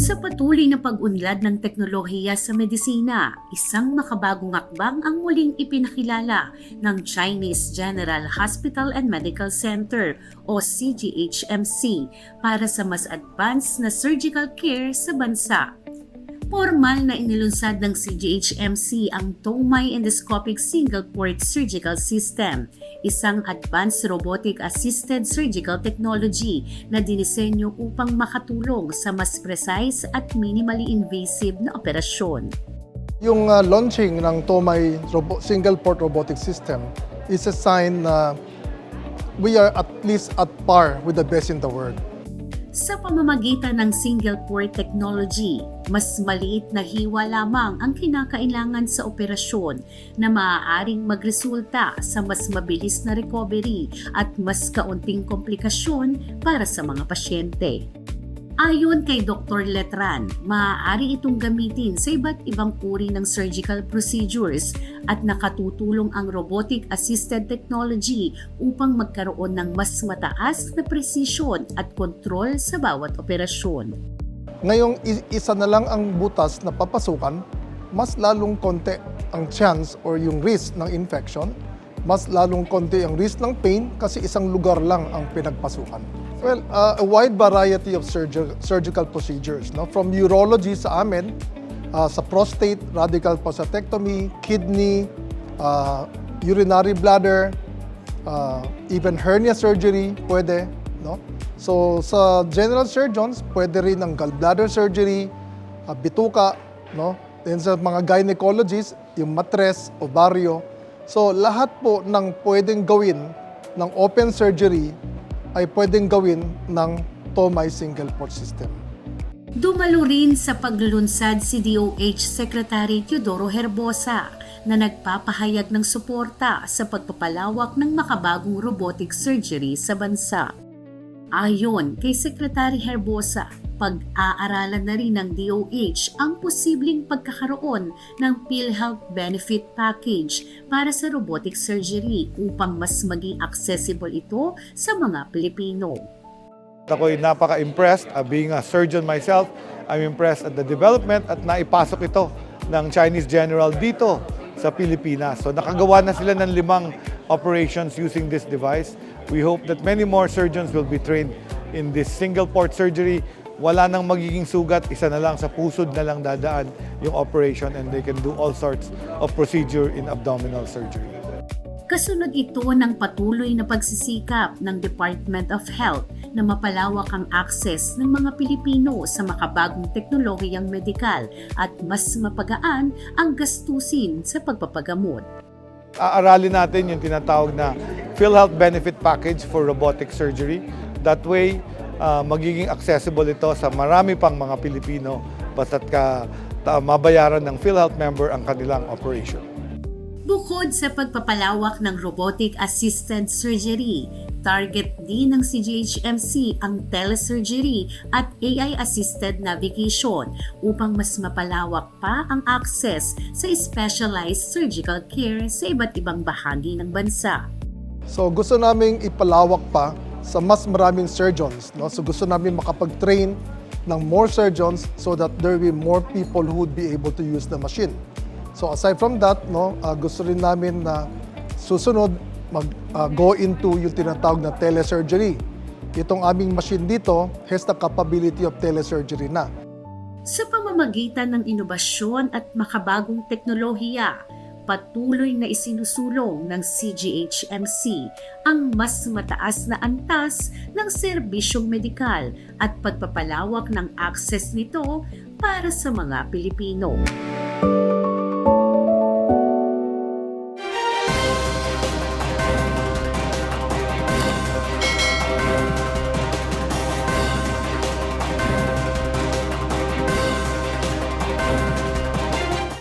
Sa patuloy na pag-unlad ng teknolohiya sa medisina, isang makabagong hakbang ang muling ipinakilala ng Chinese General Hospital and Medical Center o CGHMC para sa mas advanced na surgical care sa bansa. Formal na inilunsad ng CGHMC ang Tomai Endoscopic Single Port Surgical System, isang advanced robotic-assisted surgical technology na dinisenyo upang makatulong sa mas precise at minimally invasive na operasyon. Yung launching ng Tomai Single Port Robotic System is a sign na we are at least at par with the best in the world. Sa pamamagitan ng single-port technology, mas maliit na hiwa lamang ang kinakailangan sa operasyon na maaaring magresulta sa mas mabilis na recovery at mas kaunting komplikasyon para sa mga pasyente. Ayon kay Dr. Letran, maaari itong gamitin sa iba't ibang uri ng surgical procedures at nakatutulong ang robotic-assisted technology upang magkaroon ng mas mataas na presisyon at kontrol sa bawat operasyon. Ngayong isa na lang ang butas na papasukan, mas lalong konti ang chance or yung risk ng infection, mas lalong konti ang risk ng pain kasi isang lugar lang ang pinagpasukan. Well, a wide variety of surgical procedures, no? From urology sa amin, sa prostate, radical prostatectomy, kidney, urinary bladder, even hernia surgery, pwede. No? So sa general surgeons, pwede rin ang gallbladder surgery, bituka, no? Then sa mga gynecologists, yung matres, ovaryo. So lahat po ng pwedeng gawin ng open surgery ay pwedeng gawin ng Tomai Single Port System. Dumalo rin sa paglunsad si DOH Secretary Teodoro Herbosa na nagpapahayag ng suporta sa pagpapalawak ng makabagong robotic surgery sa bansa. Ayon kay Secretary Herbosa, pag-aaralan na rin ng DOH ang posibleng pagkakaroon ng PhilHealth Benefit Package para sa robotic surgery upang mas maging accessible ito sa mga Pilipino. Ako'y napaka-impressed. Being a surgeon myself, I'm impressed at the development at naipasok ito ng Chinese General dito sa Pilipinas. So nakagawa na sila ng 5 operations using this device. We hope that many more surgeons will be trained in this single port surgery. Wala nang magiging sugat, isa na lang sa pusod na lang dadaan yung operation and they can do all sorts of procedure in abdominal surgery. Kasunod ito ng patuloy na pagsisikap ng Department of Health na mapalawak ang access ng mga Pilipino sa makabagong teknolohiyang medikal at mas mapagaan ang gastusin sa pagpapagamot. Aaralin natin yung tinatawag na PhilHealth Benefit Package for Robotic Surgery. That way, magiging accessible ito sa marami pang mga Pilipino basta't mabayaran ng PhilHealth member ang kanilang operation. Bukod sa pagpapalawak ng robotic-assisted surgery, target din ng CGHMC ang telesurgery at AI-assisted navigation upang mas mapalawak pa ang access sa specialized surgical care sa iba't ibang bahagi ng bansa. So gusto naming ipalawak pa sa mas maraming surgeons. No? So gusto namin makapag-train ng more surgeons so that there will be more people who would be able to use the machine. So aside from that, no, gusto rin namin na susunod go into yung tinatawag na telesurgery. Itong aming machine dito has the capability of telesurgery na. Sa pamamagitan ng inobasyon at makabagong teknolohiya, patuloy na isinusulong ng CGHMC ang mas mataas na antas ng serbisyong medikal at pagpapalawak ng access nito para sa mga Pilipino.